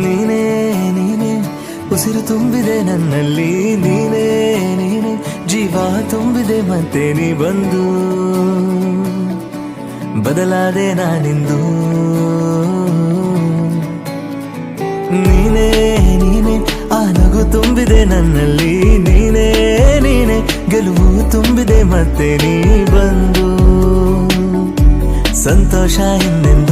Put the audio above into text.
ನೀನೇ ನೀನೇ ಉಸಿರು ತುಂಬಿದೆ ನನ್ನಲ್ಲಿ, ನೀನೇ ನೀನೇ ಜೀವ ತುಂಬಿದೆ ಮತ್ತೆ ನೀ ಬಂದು ಬದಲಾದೆ ನಾನಿಂದು. ನೀನೇ ನೀನೇ ಆ ನಗು ತುಂಬಿದೆ ನನ್ನಲ್ಲಿ, ನೀನೇ ನೀನೇ ಗೆಲುವು ತುಂಬಿದೆ ಮತ್ತೆ ನೀ ಬಂದು ಸಂತೋಷ ಹಿಂದೆಂದು